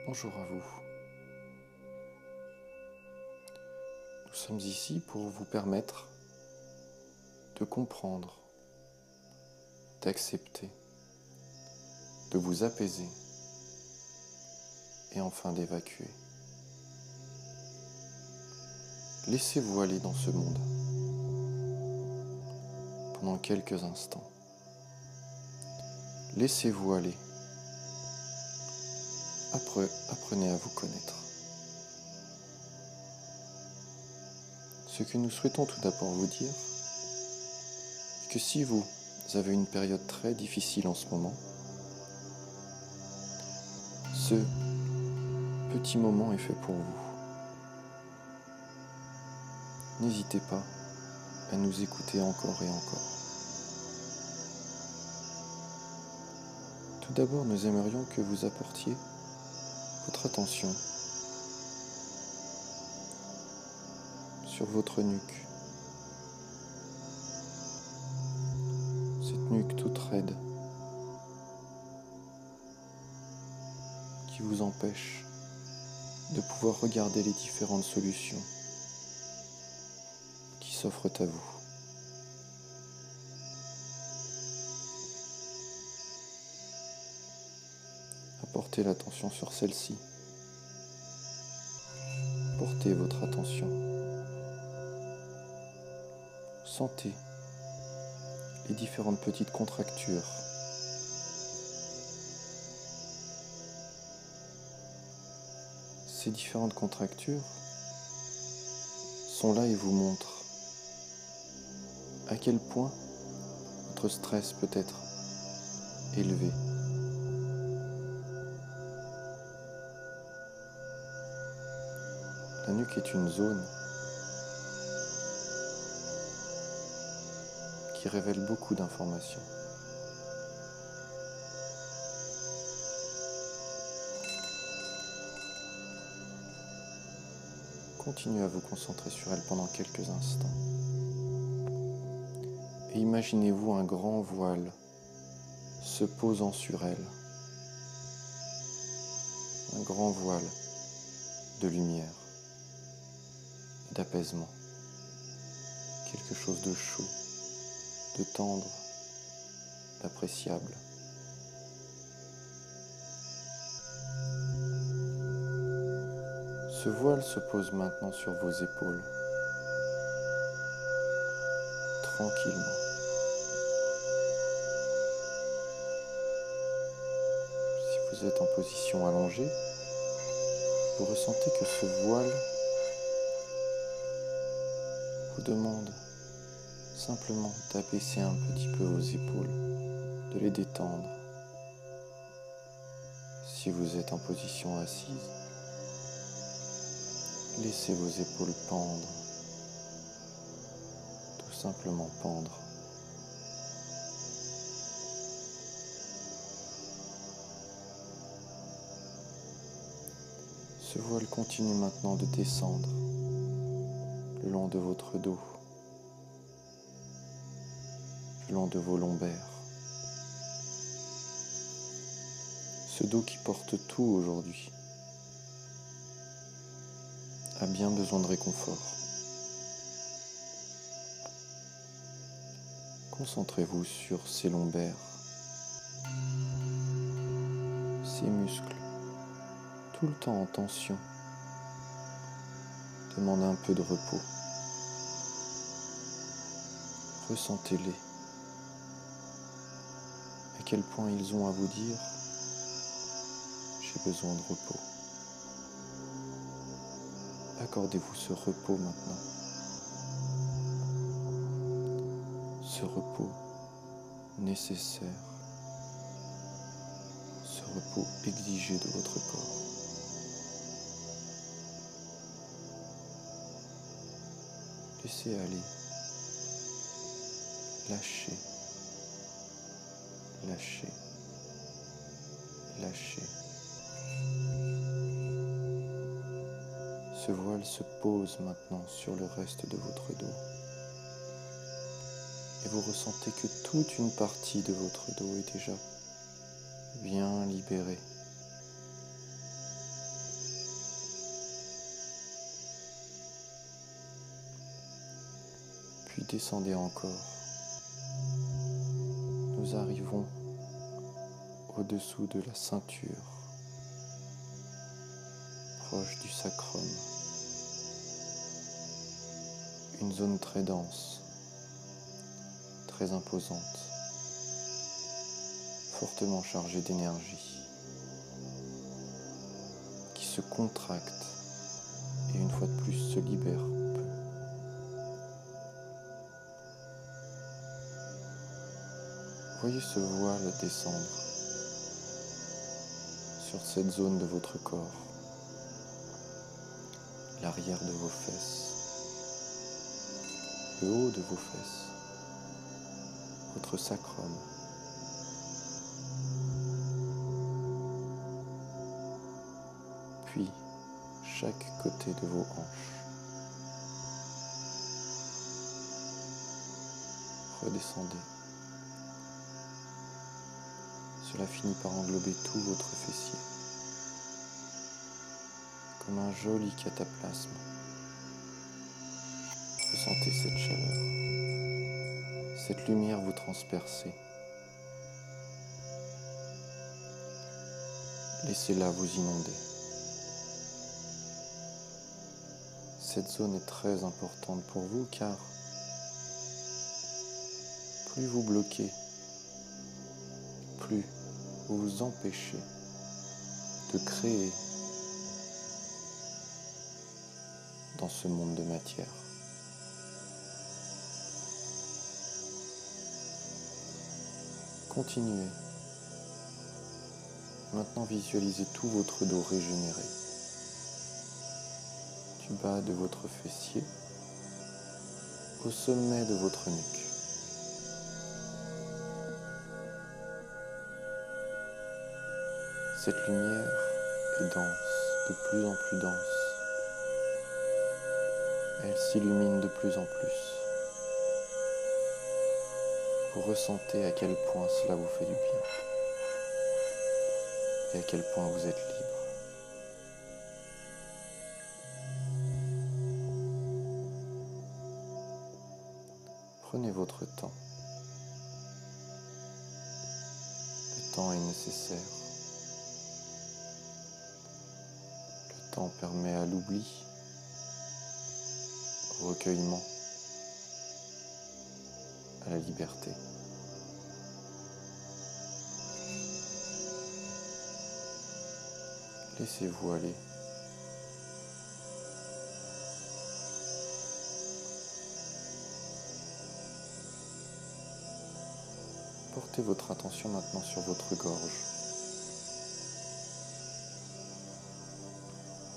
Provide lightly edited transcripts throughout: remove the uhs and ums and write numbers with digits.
Bonjour à vous. Nous sommes ici pour vous permettre de comprendre, d'accepter, de vous apaiser et enfin d'évacuer. Laissez-vous aller dans ce monde pendant quelques instants. Laissez-vous aller. Apprenez à vous connaître. Ce que nous souhaitons tout d'abord vous dire est que si vous avez une période très difficile en ce moment, ce petit moment est fait pour vous. N'hésitez pas à nous écouter encore et encore. Tout d'abord, nous aimerions que vous apportiez votre attention sur votre nuque. Cette nuque toute raide qui vous empêche de pouvoir regarder les différentes solutions qui s'offrent à vous. Apportez l'attention sur celle-ci. Portez votre attention. Sentez les différentes petites contractures. Ces différentes contractures sont là et vous montrent à quel point votre stress peut être élevé. La nuque est une zone qui révèle beaucoup d'informations. Continuez à vous concentrer sur elle pendant quelques instants. Et imaginez-vous un grand voile se posant sur elle. Un grand voile de lumière, d'apaisement. Quelque chose de chaud, de tendre, d'appréciable. Ce voile se pose maintenant sur vos épaules, tranquillement. Si vous êtes en position allongée, vous ressentez que ce voile vous demande simplement d'abaisser un petit peu vos épaules, de les détendre. Si vous êtes en position assise, laissez vos épaules pendre, tout simplement pendre. Ce voile continue maintenant de descendre le long de votre dos, le long de vos lombaires. Ce dos qui porte tout aujourd'hui a bien besoin de réconfort. Concentrez-vous sur ces lombaires, ces muscles, tout le temps en tension, demandent un peu de repos. Ressentez-les. À quel point ils ont à vous dire « j'ai besoin de repos ». Accordez-vous ce repos maintenant. Ce repos nécessaire. Ce repos exigé de votre corps. Laissez aller. Lâchez. Lâchez. Lâchez. Ce voile se pose maintenant sur le reste de votre dos. Et vous ressentez que toute une partie de votre dos est déjà bien libérée. puis descendez encore. Nous arrivons au-dessous de la ceinture, proche du sacrum. Une zone très dense, très imposante, fortement chargée d'énergie, qui se contracte et une fois de plus se libère peu. Voyez ce voile descendre sur cette zone de votre corps, l'arrière de vos fesses, le haut de vos fesses, votre sacrum. Puis chaque côté de vos hanches. Redescendez. Cela finit par englober tout votre fessier, comme un joli cataplasme. Ressentez cette chaleur, cette lumière vous transpercer. Laissez-la vous inonder. Cette zone est très importante pour vous car plus vous bloquez, plus vous vous empêchez de créer dans ce monde de matière. Continuez. Maintenant visualisez tout votre dos régénéré, du bas de votre fessier au sommet de votre nuque. Cette lumière est dense, de plus en plus dense. Elle s'illumine de plus en plus. Vous ressentez à quel point cela vous fait du bien et à quel point vous êtes libre. Prenez votre temps. Le temps est nécessaire. Le temps permet à l'oubli, au recueillement, à la liberté. Laissez-vous aller. Portez votre attention maintenant sur votre gorge.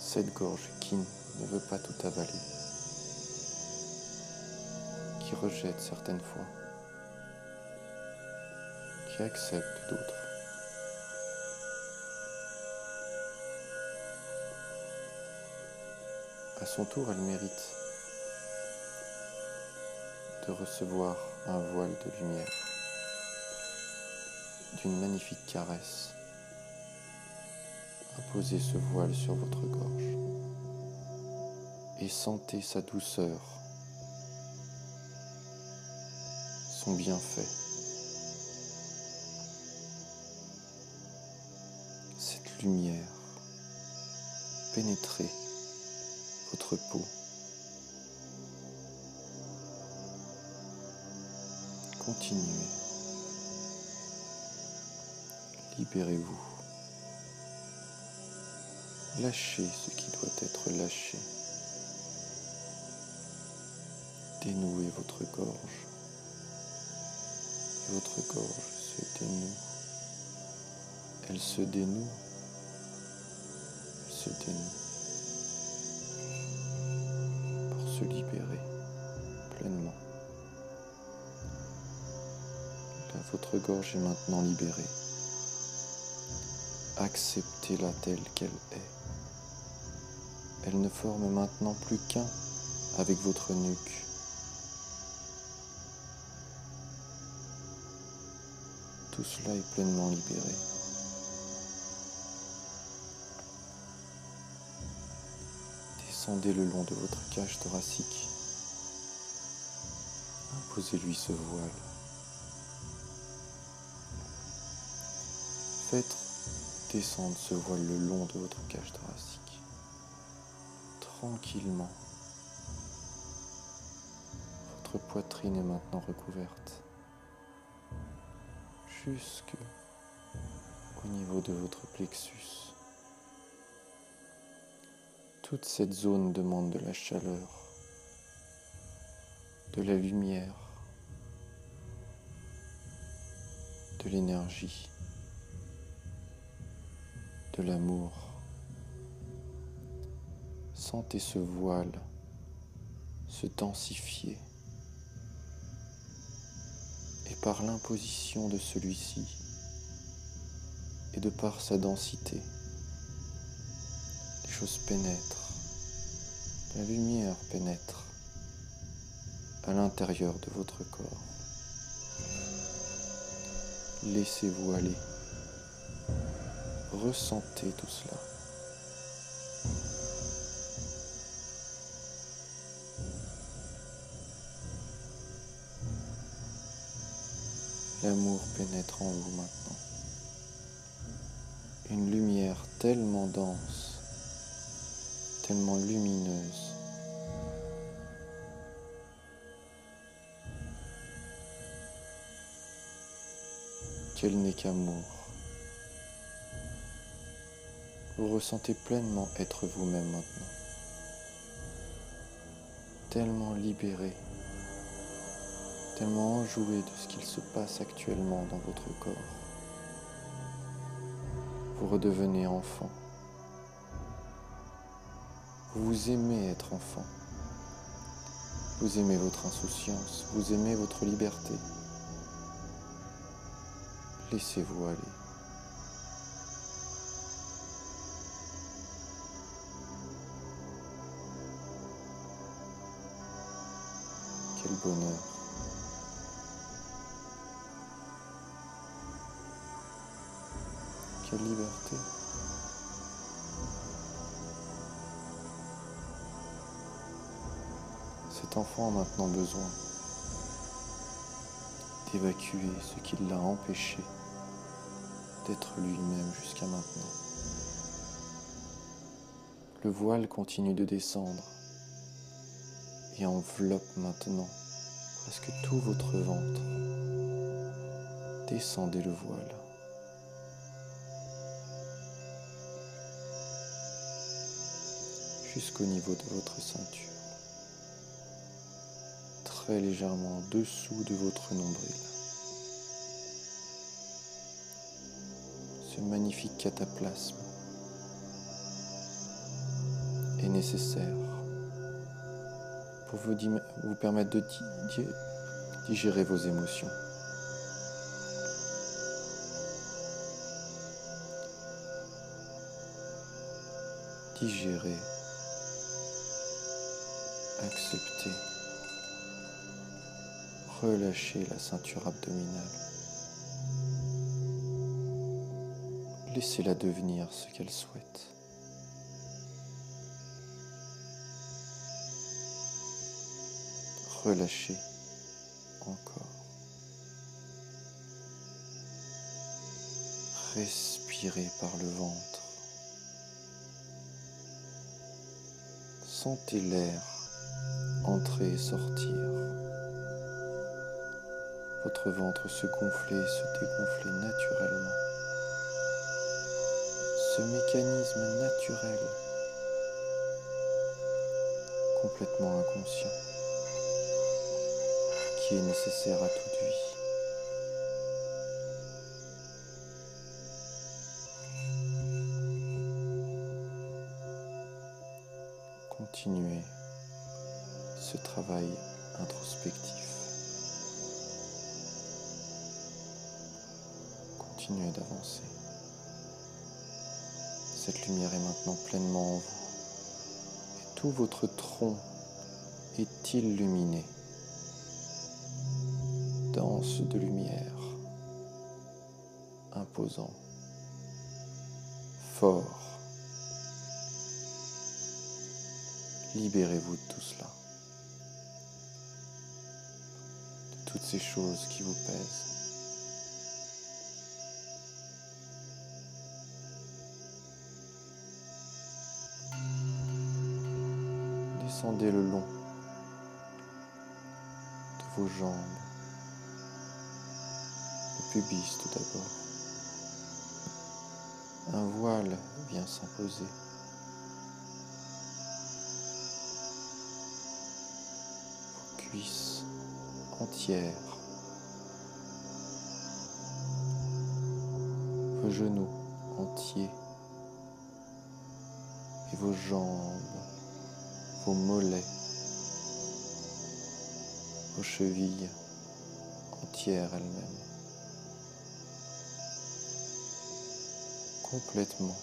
Cette gorge qui ne veut pas tout avaler, qui rejette certaines fois, qui accepte d'autres. À son tour, elle mérite de recevoir un voile de lumière, d'une magnifique caresse. Posez ce voile sur votre gorge et sentez sa douceur, son bienfait. Cette lumière pénétrer votre peau. Continuez. Libérez-vous. Lâchez ce qui doit être lâché. Dénouez votre gorge. Et votre gorge se dénoue. Elle se dénoue. Elle se dénoue. Pour se libérer pleinement. Là, votre gorge est maintenant libérée. Acceptez-la telle qu'elle est. Elle ne forme maintenant plus qu'un avec votre nuque. Tout cela est pleinement libéré. Descendez le long de votre cage thoracique. Imposez-lui ce voile. Faites descendre ce voile le long de votre cage thoracique, tranquillement. Votre poitrine est maintenant recouverte jusque au niveau de votre plexus. Toute cette zone demande de la chaleur, de la lumière, de l'énergie, de l'amour. Sentez ce voile se densifier. Et par l'imposition de celui-ci, et de par sa densité, les choses pénètrent, la lumière pénètre à l'intérieur de votre corps. Laissez-vous aller, ressentez tout cela. L'amour pénètre en vous maintenant. Une lumière tellement dense, tellement lumineuse, qu'elle n'est qu'amour. Vous ressentez pleinement être vous-même maintenant, tellement libéré, tellement enjoué de ce qu'il se passe actuellement dans votre corps. Vous redevenez enfant. Vous aimez être enfant. Vous aimez votre insouciance, vous aimez votre liberté. Laissez-vous aller. Quel bonheur. Quelle liberté. Cet enfant a maintenant besoin d'évacuer ce qui l'a empêché d'être lui-même jusqu'à maintenant. Le voile continue de descendre et enveloppe maintenant presque tout votre ventre. Descendez le voile. Jusqu'au niveau de votre ceinture. Très légèrement en dessous de votre nombril. Ce magnifique cataplasme est nécessaire pour vous permettre de digérer vos émotions. Digérer, accepter, relâcher la ceinture abdominale. Laissez-la devenir ce qu'elle souhaite. Relâchez encore. Respirez par le ventre. Sentez l'air entrer et sortir. Votre ventre se gonfler et se dégonfler naturellement. Ce mécanisme naturel, complètement inconscient, qui est nécessaire à toute vie. Continuez ce travail introspectif. Continuez d'avancer. Cette lumière est maintenant pleinement en vous. Et tout votre tronc est illuminé. Dense de lumière. Imposant. Fort. Libérez-vous de tout cela. toutes ces choses qui vous pèsent. Descendez le long de vos jambes, le pubis tout d'abord. Un voile vient s'imposer. Vos cuisses entières, vos genoux entiers et vos jambes, vos mollets, vos chevilles entières elles-mêmes, complètement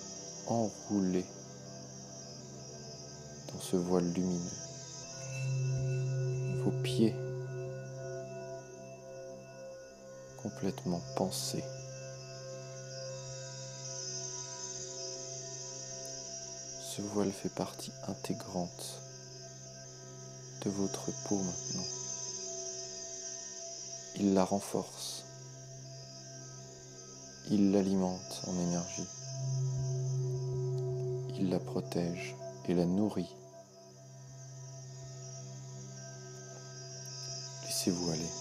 enroulées dans ce voile lumineux. Vos pieds complètement pansés. Ce voile fait partie intégrante de votre peau maintenant. Il la renforce. Il l'alimente en énergie. Il la protège et la nourrit. Laissez-vous aller.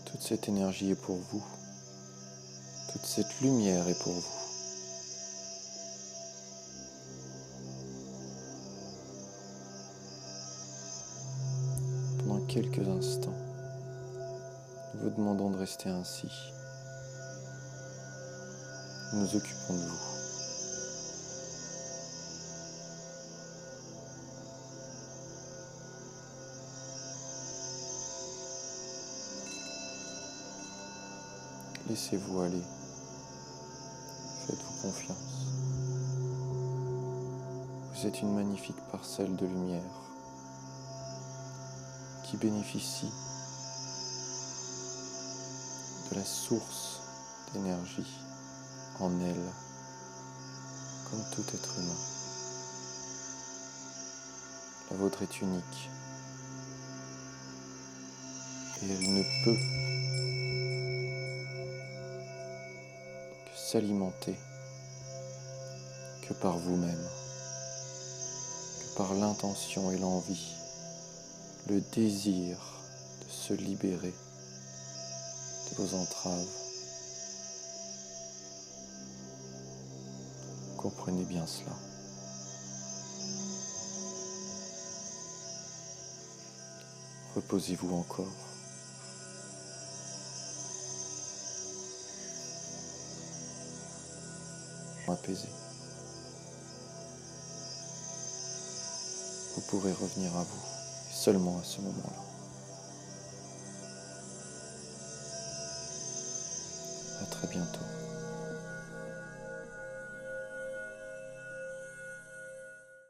Toute cette énergie est pour vous. Toute cette lumière est pour vous. Pendant quelques instants, nous vous demandons de rester ainsi. Nous nous occupons de vous. Laissez-vous aller. Faites-vous confiance. Vous êtes une magnifique parcelle de lumière qui bénéficie de la source d'énergie en elle, comme tout être humain. La vôtre est unique et elle ne peut que s'alimenter que par vous-même, que par l'intention et l'envie, le désir de se libérer de vos entraves. Comprenez bien cela. Reposez-vous encore. Apaisé. Vous pourrez revenir à vous, et seulement à ce moment-là. À très bientôt.